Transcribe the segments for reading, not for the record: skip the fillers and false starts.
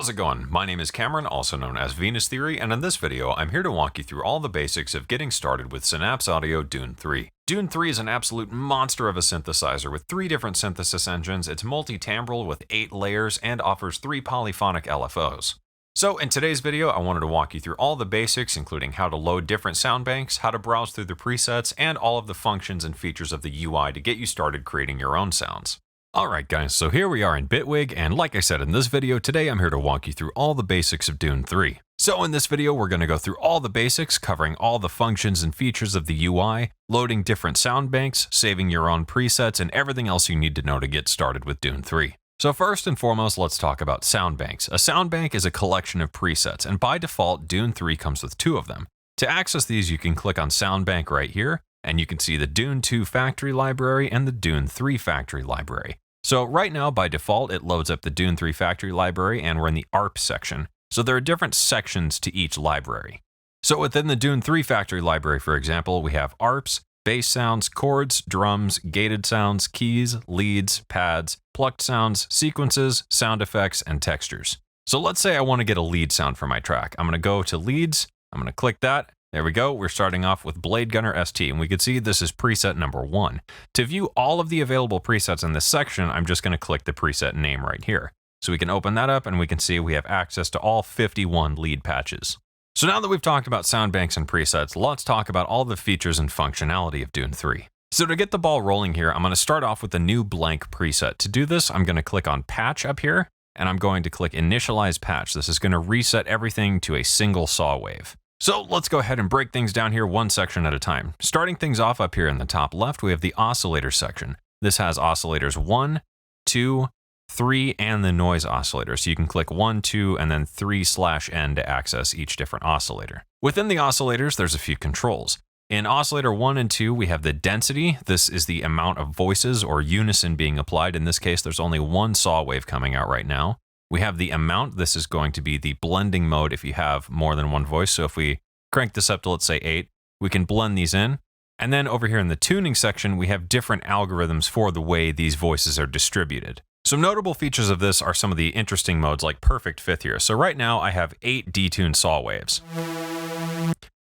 How's it going? My name is Cameron, also known as Venus Theory, and in this video, I'm here to walk you through all the basics of getting started with Synapse Audio DUNE 3. DUNE 3 is an absolute monster of a synthesizer with 3 different synthesis engines. It's multi-timbral with 8 layers and offers 3 polyphonic LFOs. So in today's video, I wanted to walk you through all the basics, including how to load different sound banks, how to browse through the presets, and all of the functions and features of the UI to get you started creating your own sounds. Alright guys, so here we are in Bitwig, and like I said in this video, today I'm here to walk you through all the basics of DUNE 3. So in this video, we're going to go through all the basics, covering all the functions and features of the UI, loading different sound banks, saving your own presets, and everything else you need to know to get started with DUNE 3. So first and foremost, let's talk about sound banks. A sound bank is a collection of presets, and by default, DUNE 3 comes with 2 of them. To access these, you can click on Sound Bank right here, and you can see the DUNE 2 factory library and the DUNE 3 factory library. So right now, by default, it loads up the DUNE 3 factory library, and we're in the ARP section. So there are different sections to each library. So within the DUNE 3 factory library, for example, we have ARPs, bass sounds, chords, drums, gated sounds, keys, leads, pads, plucked sounds, sequences, sound effects, and textures. So let's say I want to get a lead sound for my track. I'm going to go to leads, I'm going to click that. There we go, we're starting off with Blade Gunner ST, and we can see this is preset number 1. To view all of the available presets in this section, I'm just going to click the preset name right here. So we can open that up, and we can see we have access to all 51 lead patches. So now that we've talked about sound banks and presets, let's talk about all the features and functionality of DUNE 3. So to get the ball rolling here, I'm going to start off with a new blank preset. To do this, I'm going to click on Patch up here, and I'm going to click Initialize Patch. This is going to reset everything to a single saw wave. So let's go ahead and break things down here one section at a time. Starting things off up here in the top left, we have the oscillator section. This has oscillators 1, 2, 3, and the noise oscillator. So you can click 1, 2, and then 3/n to access each different oscillator. Within the oscillators, there's a few controls. In oscillator 1 and 2, we have the density. This is the amount of voices or unison being applied. In this case, there's only one saw wave coming out right now. We have the amount. This is going to be the blending mode if you have more than one voice. So if we crank this up to, let's say, 8, we can blend these in. And then over here in the tuning section, we have different algorithms for the way these voices are distributed. Some notable features of this are some of the interesting modes like perfect fifth here. So right now I have 8 detuned saw waves.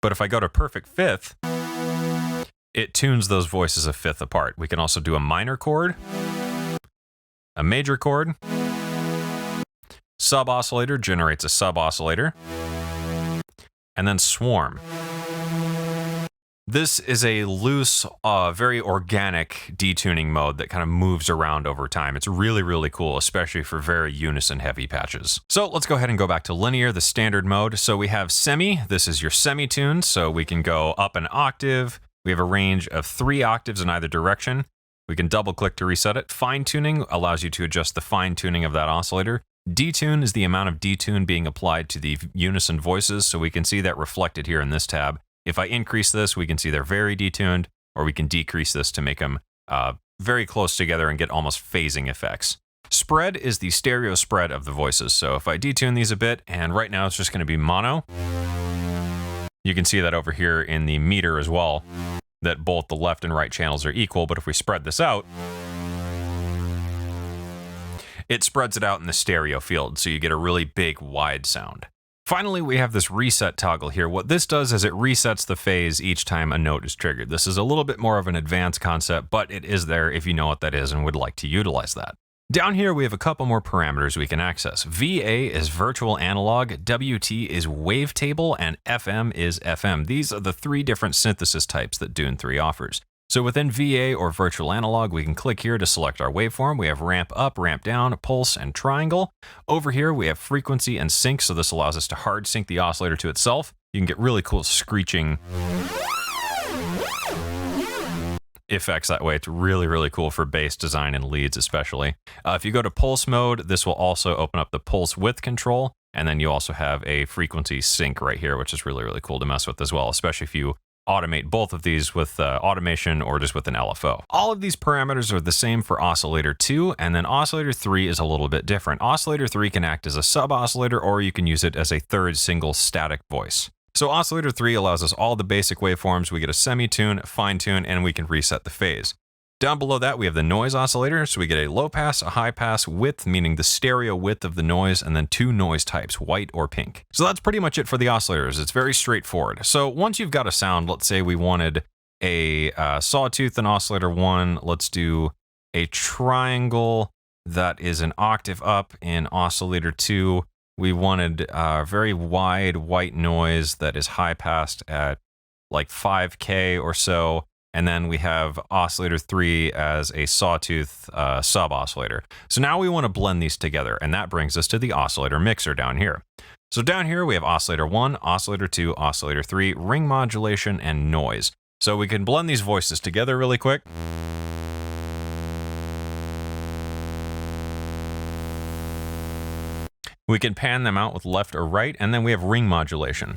But if I go to perfect fifth, it tunes those voices a fifth apart. We can also do a minor chord, a major chord, sub-oscillator generates a sub-oscillator, and then swarm. This is a loose, very organic detuning mode that kind of moves around over time. It's really, really cool, especially for very unison-heavy patches. So let's go ahead and go back to linear, the standard mode. So we have semi. This is your semi-tune, so we can go up an octave. We have a range of 3 octaves in either direction. We can double-click to reset it. Fine-tuning allows you to adjust the fine-tuning of that oscillator. Detune is the amount of detune being applied to the unison voices, so we can see that reflected here in this tab. If I increase this, we can see they're very detuned, or we can decrease this to make them very close together and get almost phasing effects. Spread is the stereo spread of the voices, so if I detune these a bit, and right now it's just going to be mono, you can see that over here in the meter as well, that both the left and right channels are equal, but if we spread this out, it spreads it out in the stereo field, so you get a really big, wide sound. Finally, we have this reset toggle here. What this does is it resets the phase each time a note is triggered. This is a little bit more of an advanced concept, but it is there if you know what that is and would like to utilize that. Down here, we have a couple more parameters we can access. VA is virtual analog, WT is wavetable, and FM is FM. These are the 3 different synthesis types that DUNE 3 offers. So within VA or virtual analog, we can click here to select our waveform. We have ramp up, ramp down, pulse, and triangle. Over here, we have frequency and sync, so this allows us to hard sync the oscillator to itself. You can get really cool screeching effects that way. It's really, really cool for bass design and leads especially. If you go to pulse mode, this will also open up the pulse width control, and then you also have a frequency sync right here, which is really, really cool to mess with as well, especially if you automate both of these with automation or just with an LFO. All of these parameters are the same for oscillator 2, and then oscillator 3 is a little bit different. Oscillator 3 can act as a sub-oscillator, or you can use it as a third single static voice. So oscillator 3 allows us all the basic waveforms. We get a semi-tune, fine-tune, and we can reset the phase. Down below that, we have the noise oscillator. So we get a low pass, a high pass, width, meaning the stereo width of the noise, and then 2 noise types, white or pink. So that's pretty much it for the oscillators. It's very straightforward. So once you've got a sound, let's say we wanted a sawtooth in oscillator 1. Let's do a triangle that is an octave up in oscillator 2. We wanted a very wide white noise that is high passed at like 5K or so. And then we have oscillator 3 as a sawtooth sub oscillator. So now we want to blend these together, and that brings us to the oscillator mixer down here. So down here we have oscillator 1, oscillator 2, oscillator 3, ring modulation, and noise. So we can blend these voices together really quick. We can pan them out with left or right, and then we have ring modulation.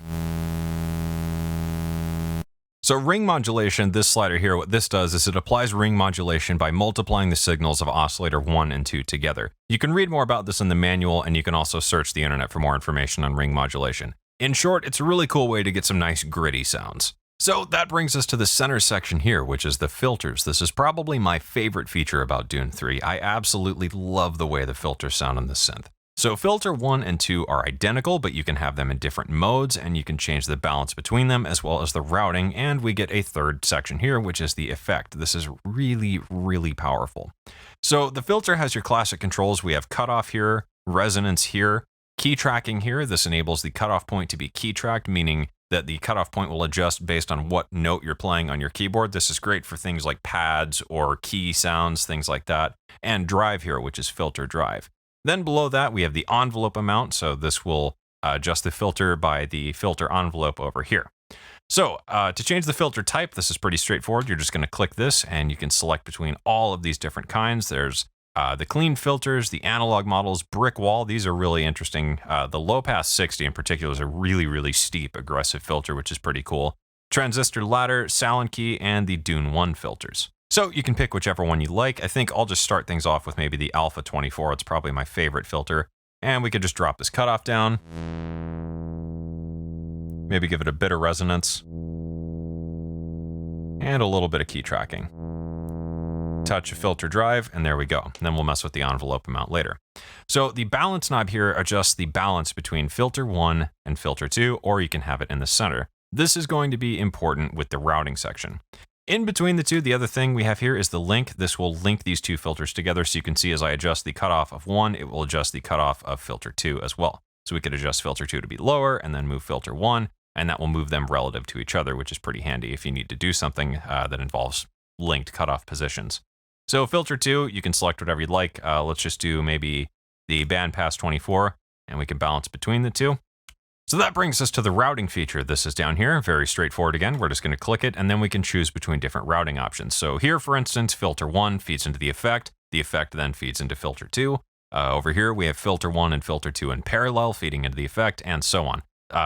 So ring modulation, this slider here, what this does is it applies ring modulation by multiplying the signals of oscillator 1 and 2 together. You can read more about this in the manual, and you can also search the internet for more information on ring modulation. In short, it's a really cool way to get some nice gritty sounds. So that brings us to the center section here, which is the filters. This is probably my favorite feature about DUNE 3. I absolutely love the way the filters sound on this synth. So filter 1 and 2 are identical, but you can have them in different modes, and you can change the balance between them as well as the routing, and we get a third section here, which is the effect. This is really, really powerful. So the filter has your classic controls. We have cutoff here, resonance here, key tracking here. This enables the cutoff point to be key tracked, meaning that the cutoff point will adjust based on what note you're playing on your keyboard. This is great for things like pads or key sounds, things like that. And drive here, which is filter drive. Then below that, we have the envelope amount. So this will adjust the filter by the filter envelope over here. So to change the filter type, this is pretty straightforward. You're just going to click this and you can select between all of these different kinds. There's the clean filters, the analog models, brick wall. These are really interesting. The low pass 60 in particular is a really, really steep aggressive filter, which is pretty cool. Transistor ladder, Sallen-Key, and the DUNE 1 filters. So you can pick whichever one you like. I think I'll just start things off with maybe the Alpha 24. It's probably my favorite filter. And we could just drop this cutoff down. Maybe give it a bit of resonance. And a little bit of key tracking. Touch a filter drive, and there we go. And then we'll mess with the envelope amount later. So the balance knob here adjusts the balance between filter 1 and filter 2, or you can have it in the center. This is going to be important with the routing section. In between the two, the other thing we have here is the link. This will link these two filters together, so you can see as I adjust the cutoff of 1, it will adjust the cutoff of filter 2 as well. So we could adjust filter 2 to be lower, and then move filter 1, and that will move them relative to each other, which is pretty handy if you need to do something that involves linked cutoff positions. So filter 2, you can select whatever you'd like. Let's just do maybe the bandpass 24, and we can balance between the two. So that brings us to the routing feature. This is down here, very straightforward again. We're just going to click it, and then we can choose between different routing options. So here, for instance, filter 1 feeds into the effect then feeds into filter 2. Over here, we have filter 1 and filter 2 in parallel, feeding into the effect, and so on.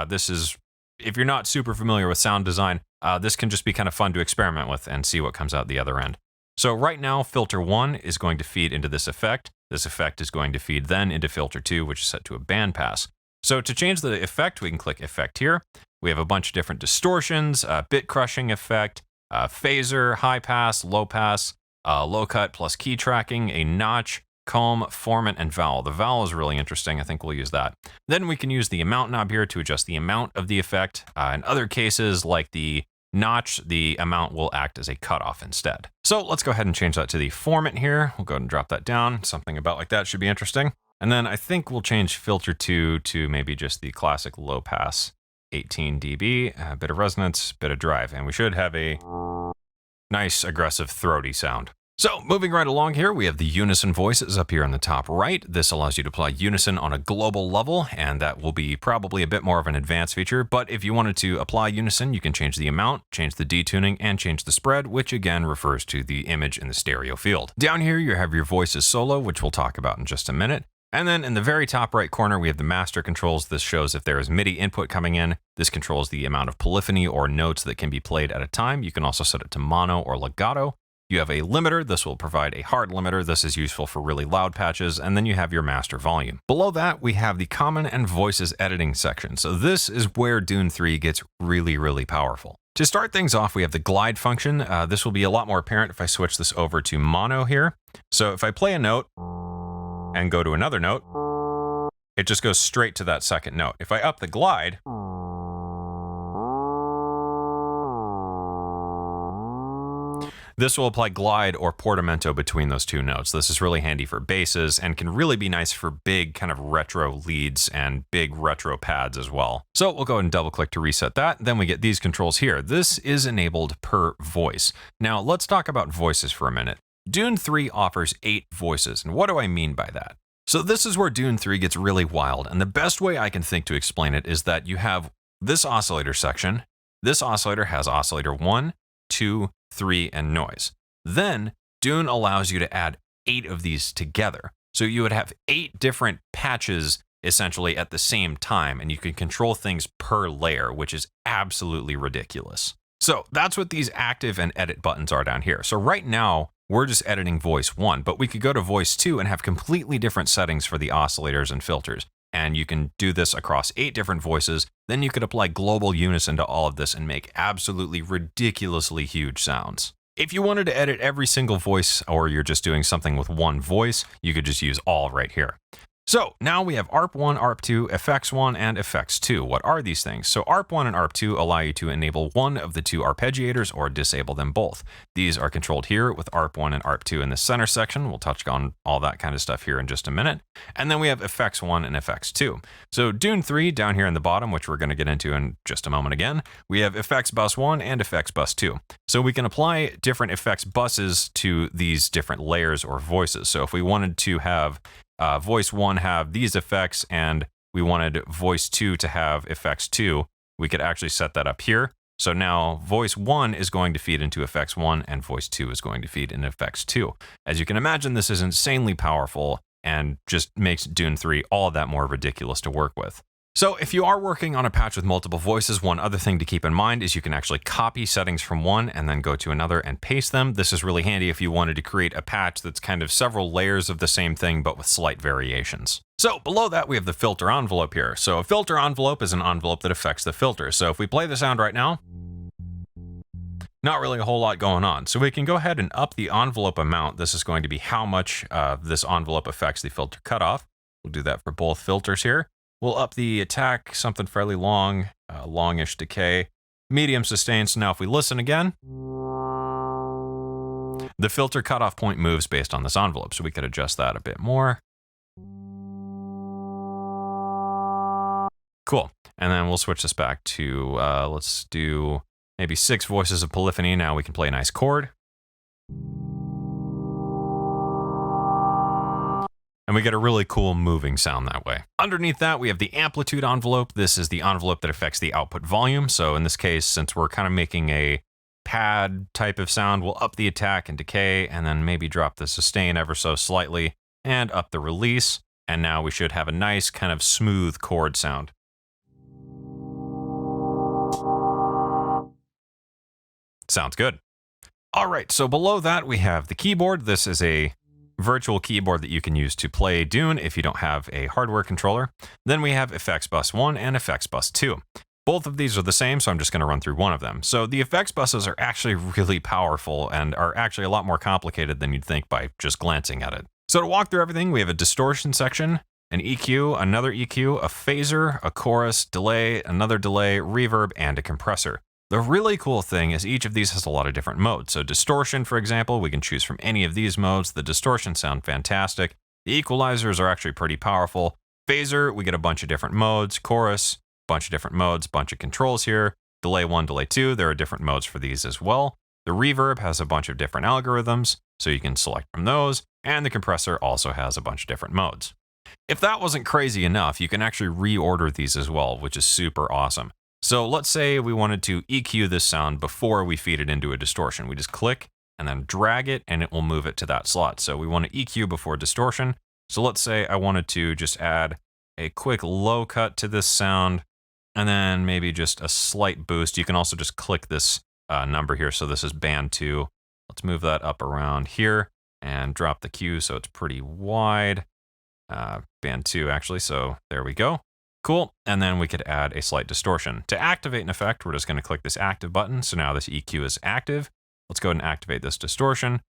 This is, if you're not super familiar with sound design, this can just be kind of fun to experiment with and see what comes out the other end. So right now, filter 1 is going to feed into this effect. This effect is going to feed then into filter 2, which is set to a bandpass. So to change the effect, we can click Effect here. We have a bunch of different distortions, bit crushing effect, phaser, high pass, low cut plus key tracking, a notch, comb, formant, and vowel. The vowel is really interesting. I think we'll use that. Then we can use the amount knob here to adjust the amount of the effect. In other cases, like the notch, the amount will act as a cutoff instead. So let's go ahead and change that to the formant here. We'll go ahead and drop that down. Something about like that should be interesting. And then I think we'll change filter 2 to maybe just the classic low pass 18 dB, a bit of resonance, bit of drive, and we should have a nice aggressive throaty sound. So moving right along here, we have the unison voices up here on the top right. This allows you to apply unison on a global level, and that will be probably a bit more of an advanced feature. But if you wanted to apply unison, you can change the amount, change the detuning, and change the spread, which again refers to the image in the stereo field. Down here, you have your voices solo, which we'll talk about in just a minute. And then in the very top right corner, we have the master controls. This shows if there is MIDI input coming in. This controls the amount of polyphony or notes that can be played at a time. You can also set it to mono or legato. You have a limiter. This will provide a hard limiter. This is useful for really loud patches. And then you have your master volume. Below that, we have the common and voices editing section. So this is where Dune 3 gets really, really powerful. To start things off, we have the glide function. This will be a lot more apparent if I switch this over to mono here. So if I play a note and go to another note, it just goes straight to that second note. If I up the glide, this will apply glide or portamento between those two notes. This is really handy for basses and can really be nice for big kind of retro leads and big retro pads as well. So we'll go ahead and double click to reset that. Then we get these controls here. This is enabled per voice. Now let's talk about voices for a minute. Dune 3 offers 8 voices. And what do I mean by that? So this is where Dune 3 gets really wild. And the best way I can think to explain it is that you have this oscillator section. This oscillator has oscillator 1, 2, 3, and noise. Then Dune allows you to add 8 of these together. So you would have 8 different patches essentially at the same time, and you can control things per layer, which is absolutely ridiculous. So that's what these active and edit buttons are down here. So right now, we're just editing voice 1, but we could go to voice 2 and have completely different settings for the oscillators and filters. And you can do this across 8 different voices. Then you could apply global unison to all of this and make absolutely ridiculously huge sounds. If you wanted to edit every single voice, or you're just doing something with one voice, you could just use all right here. So now we have ARP1, ARP2, FX1, and FX2. What are these things? So ARP1 and ARP2 allow you to enable one of the 2 arpeggiators or disable them both. These are controlled here with ARP1 and ARP2 in the center section. We'll touch on all that kind of stuff here in just a minute. And then we have FX1 and FX2. So Dune 3 down here in the bottom, which we're going to get into in just a moment again, we have effects bus 1 and effects bus 2. So we can apply different effects buses to these different layers or voices. So if we wanted to have voice 1 have these effects and we wanted voice 2 to have effects 2, we could actually set that up here. So now voice 1 is going to feed into effects 1 and voice 2 is going to feed into effects 2. As you can imagine, this is insanely powerful and just makes Dune 3 all that more ridiculous to work with. So if you are working on a patch with multiple voices, one other thing to keep in mind is you can actually copy settings from one and then go to another and paste them. This is really handy if you wanted to create a patch that's kind of several layers of the same thing, but with slight variations. So below that, we have the filter envelope here. So a filter envelope is an envelope that affects the filter. So if we play the sound right now, not really a whole lot going on. So we can go ahead and up the envelope amount. This is going to be how much this envelope affects the filter cutoff. We'll do that for both filters here. We'll up the attack, something fairly long, longish decay, medium sustain. So now if we listen again, the filter cutoff point moves based on this envelope. So we could adjust that a bit more. Cool. And then we'll switch this back to, let's do maybe 6 voices of polyphony. Now we can play a nice chord. And we get a really cool moving sound that way. Underneath that, we have the amplitude envelope. This is the envelope that affects the output volume. So in this case, since we're kind of making a pad type of sound, we'll up the attack and decay, and then maybe drop the sustain ever so slightly, and up the release. And now we should have a nice kind of smooth chord sound. Sounds good. All right, so below that, we have the keyboard. This is a virtual keyboard that you can use to play Dune if you don't have a hardware controller. Then we have effects bus 1 and effects bus 2. Both of these are the same, so I'm just going to run through one of them. So the effects buses are actually really powerful and are actually a lot more complicated than you'd think by just glancing at it. So to walk through everything, we have a distortion section, an EQ, another EQ, a phaser, a chorus, delay, another delay, reverb, and a compressor. The really cool thing is each of these has a lot of different modes. So distortion, for example, we can choose from any of these modes. The distortion sound fantastic. The equalizers are actually pretty powerful. Phaser, we get a bunch of different modes. Chorus, bunch of different modes, bunch of controls here. Delay 1, delay 2, there are different modes for these as well. The reverb has a bunch of different algorithms, so you can select from those. And the compressor also has a bunch of different modes. If that wasn't crazy enough, you can actually reorder these as well, which is super awesome. So let's say we wanted to EQ this sound before we feed it into a distortion. We just click and then drag it and it will move it to that slot. So we want to EQ before distortion. So let's say I wanted to just add a quick low cut to this sound and then maybe just a slight boost. You can also just click this number here. So this is band 2. Let's move that up around here and drop the Q so it's pretty wide. Band 2 actually, so there we go. Cool, and then we could add a slight distortion. To activate an effect, we're just going to click this active button. So now this EQ is active. Let's go ahead and activate this distortion.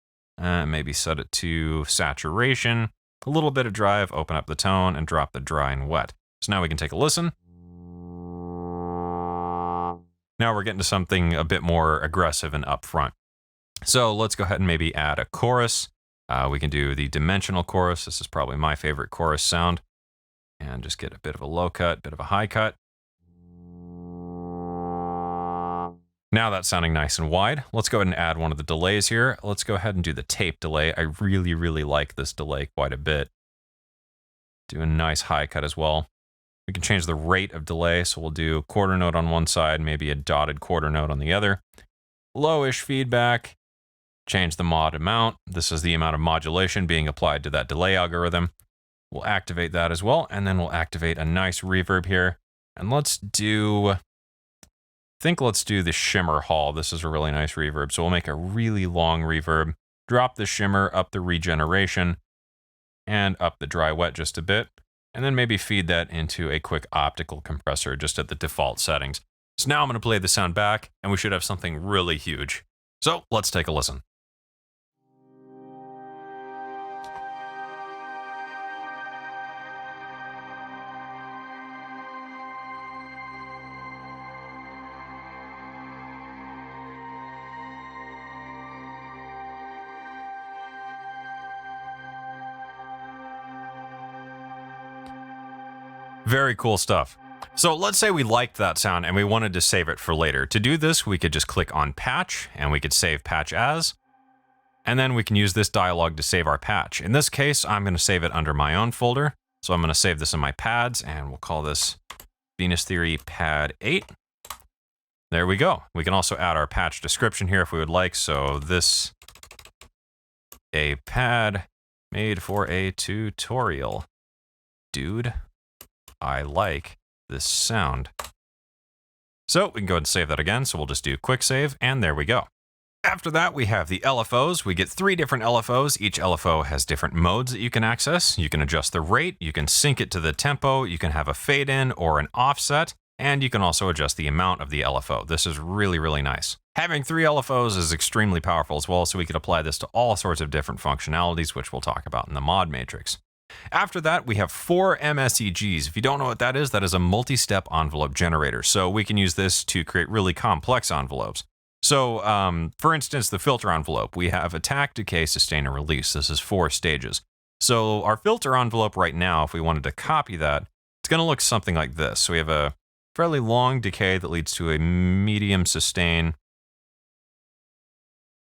Maybe set it to saturation. A little bit of drive, open up the tone, and drop the dry and wet. So now we can take a listen. Now we're getting to something a bit more aggressive and upfront. So let's go ahead and maybe add a chorus. We can do the dimensional chorus. This is probably my favorite chorus sound. And just get a bit of a low cut, bit of a high cut. Now that's sounding nice and wide. Let's go ahead and add one of the delays here. Let's go ahead and do the tape delay. I really, really like this delay quite a bit. Do a nice high cut as well. We can change the rate of delay. So we'll do quarter note on one side, maybe a dotted quarter note on the other. Lowish feedback. Change the mod amount. This is the amount of modulation being applied to that delay algorithm. We'll activate that as well, and then we'll activate a nice reverb here. And let's do the shimmer hall. This is a really nice reverb. So we'll make a really long reverb, drop the shimmer, up the regeneration, and up the dry wet just a bit. And then maybe feed that into a quick optical compressor just at the default settings. So now I'm going to play the sound back, and we should have something really huge. So let's take a listen. Very cool stuff. So let's say we liked that sound and we wanted to save it for later. To do this, we could just click on patch and we could save patch as, and then we can use this dialog to save our patch. In this case, I'm going to save it under my own folder. So I'm going to save this in my pads and we'll call this Venus Theory Pad 8. There we go. We can also add our patch description here if we would like. So this, a pad made for a tutorial. Dude, I like this sound. So we can go ahead and save that again. So we'll just do quick save, and there we go. After that, we have the LFOs. We get 3 different LFOs. Each LFO has different modes that you can access. You can adjust the rate, you can sync it to the tempo, you can have a fade in or an offset, and you can also adjust the amount of the LFO. This is really, really nice. Having 3 LFOs is extremely powerful as well, so we could apply this to all sorts of different functionalities, which we'll talk about in the mod matrix. After that, we have 4 MSEGs. If you don't know what that is a multi-step envelope generator. So we can use this to create really complex envelopes. So, for instance, the filter envelope, we have attack, decay, sustain, and release. This is 4 stages. So our filter envelope right now, if we wanted to copy that, it's going to look something like this. So we have a fairly long decay that leads to a medium sustain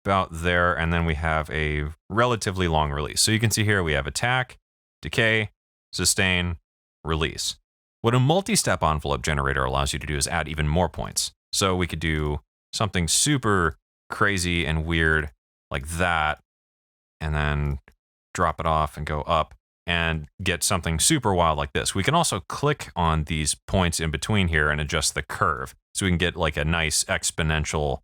about there, and then we have a relatively long release. So you can see here we have attack, decay, sustain, release. What a multi-step envelope generator allows you to do is add even more points. So we could do something super crazy and weird like that, and then drop it off and go up and get something super wild like this. We can also click on these points in between here and adjust the curve. So we can get like a nice exponential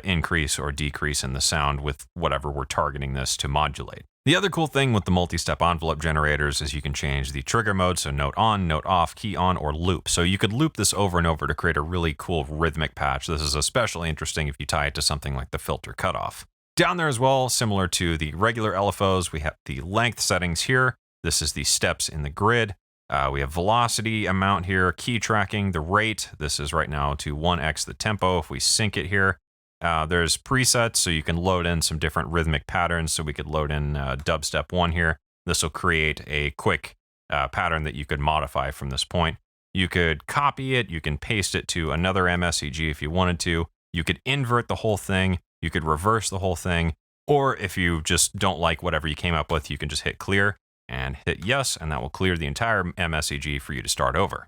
increase or decrease in the sound with whatever we're targeting this to modulate. The other cool thing with the multi-step envelope generators is you can change the trigger mode, so note on, note off, key on, or loop. So you could loop this over and over to create a really cool rhythmic patch. This is especially interesting if you tie it to something like the filter cutoff. Down there as well, similar to the regular LFOs, we have the length settings here. This is the steps in the grid. We have velocity amount here, key tracking, the rate. This is right now to 1x the tempo. If we sync it here, there's presets, so you can load in some different rhythmic patterns. So we could load in dubstep 1 here. This will create a quick pattern that you could modify from this point. You could copy it, you can paste it to another MSEG if you wanted to. You could invert the whole thing, you could reverse the whole thing, or if you just don't like whatever you came up with, you can just hit clear and hit yes, and that will clear the entire MSEG for you to start over.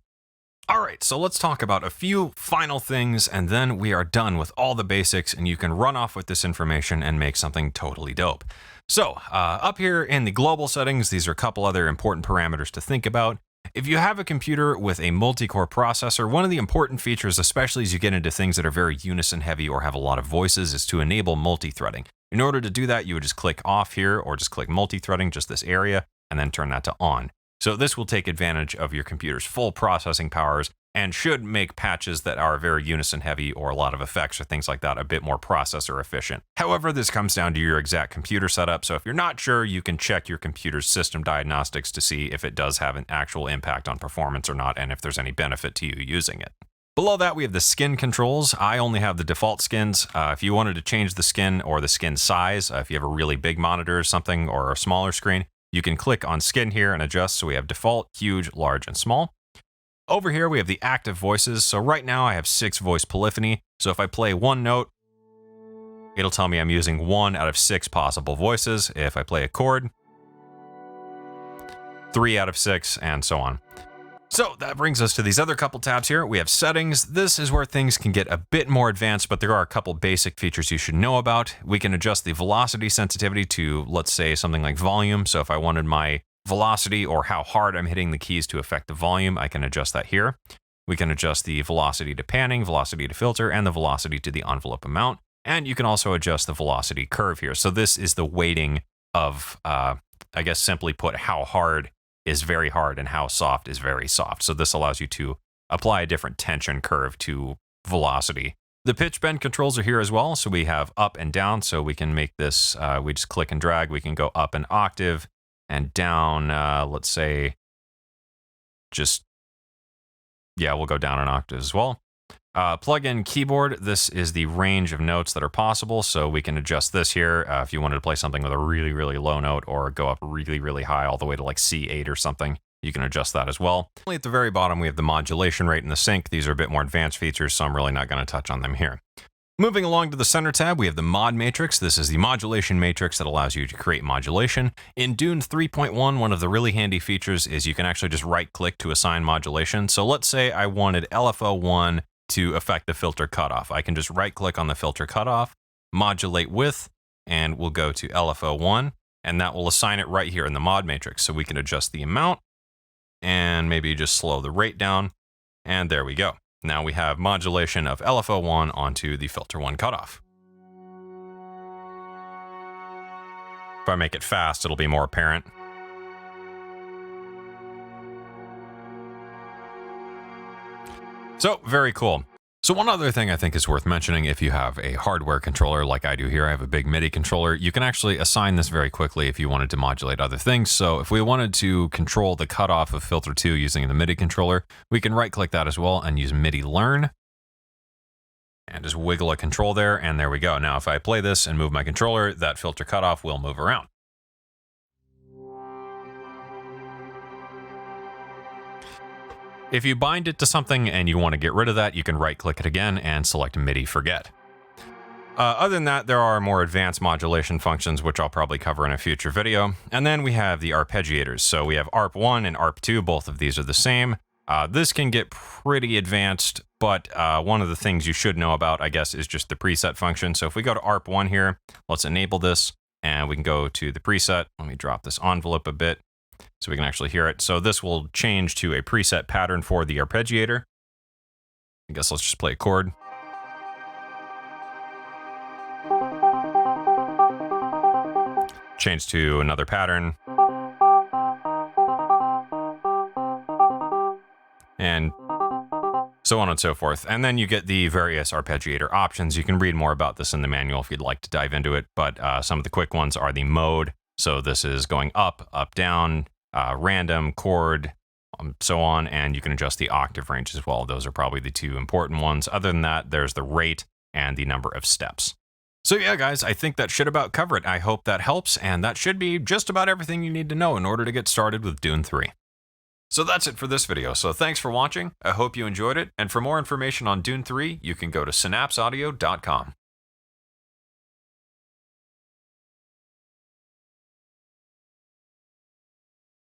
All right, so let's talk about a few final things, and then we are done with all the basics, and you can run off with this information and make something totally dope. So, up here in the global settings, these are a couple other important parameters to think about. If you have a computer with a multi-core processor, one of the important features, especially as you get into things that are very unison heavy or have a lot of voices, is to enable multi-threading. In order to do that, you would just click off here or just click multi-threading, just this area, and then turn that to on. So this will take advantage of your computer's full processing powers and should make patches that are very unison heavy or a lot of effects or things like that a bit more processor efficient. However, this comes down to your exact computer setup, so if you're not sure, you can check your computer's system diagnostics to see if it does have an actual impact on performance or not, and if there's any benefit to you using it. Below that, we have the skin controls. I only have the default skins. If you wanted to change the skin or the skin size, if you have a really big monitor or something or a smaller screen, you can click on skin here and adjust. So we have default, huge, large, and small. Over here, we have the active voices. So right now I have 6 voice polyphony. So if I play one note, it'll tell me I'm using 1 out of 6 possible voices. If I play a chord, 3 out of 6, and so on. So that brings us to these other couple tabs here. We have settings. This is where things can get a bit more advanced, but there are a couple basic features you should know about. We can adjust the velocity sensitivity to, let's say, something like volume. So if I wanted my velocity or how hard I'm hitting the keys to affect the volume, I can adjust that here. We can adjust the velocity to panning, velocity to filter, and the velocity to the envelope amount. And you can also adjust the velocity curve here. So this is the weighting of, I guess simply put, how hard is very hard and how soft is very soft. So this allows you to apply a different tension curve to velocity. The pitch bend controls are here as well. So we have up and down. So we can make this, we just click and drag. We can go up an octave and down, let's say, just, yeah, we'll go down an octave as well. Plug-in keyboard, this is the range of notes that are possible, so we can adjust this here if you wanted to play something with a really, really low note or go up really, really high all the way to like C8 or something. You can adjust that as well. At the very bottom, we have the modulation rate and the sync. These are a bit more advanced features, so I'm really not going to touch on them here. Moving along to the center tab, we have the mod matrix. This is the modulation matrix that allows you to create modulation. In Dune 3.1, one of the really handy features is you can actually just right-click to assign modulation. So let's say I wanted LFO1 to affect the filter cutoff. I can just right-click on the filter cutoff, modulate with, and we'll go to LFO1, and that will assign it right here in the mod matrix. So we can adjust the amount and maybe just slow the rate down, and there we go. Now we have modulation of LFO1 onto the filter 1 cutoff. If I make it fast, it'll be more apparent. So, very cool. So one other thing I think is worth mentioning, if you have a hardware controller like I do here, I have a big MIDI controller, you can actually assign this very quickly if you wanted to modulate other things. So if we wanted to control the cutoff of filter 2 using the MIDI controller, we can right-click that as well and use MIDI learn. And just wiggle a control there, and there we go. Now if I play this and move my controller, that filter cutoff will move around. If you bind it to something and you want to get rid of that, you can right-click it again and select MIDI forget. Other than that, there are more advanced modulation functions, which I'll probably cover in a future video. And then we have the arpeggiators. So we have ARP1 and ARP2. Both of these are the same. This can get pretty advanced, but one of the things you should know about, I guess, is just the preset function. So if we go to ARP1 here, let's enable this, and we can go to the preset. Let me drop this envelope a bit so we can actually hear it. So this will change to a preset pattern for the arpeggiator. I guess let's just play a chord. Change to another pattern. And so on and so forth. And then you get the various arpeggiator options. You can read more about this in the manual if you'd like to dive into it, but some of the quick ones are the mode. So this is going up, up, down, random, chord, so on, and you can adjust the octave range as well. Those are probably the two important ones. Other than that, there's the rate and the number of steps. So yeah, guys, I think that should about cover it. I hope that helps, and that should be just about everything you need to know in order to get started with Dune 3. So that's it for this video, so thanks for watching. I hope you enjoyed it, and for more information on Dune 3, you can go to synapseaudio.com.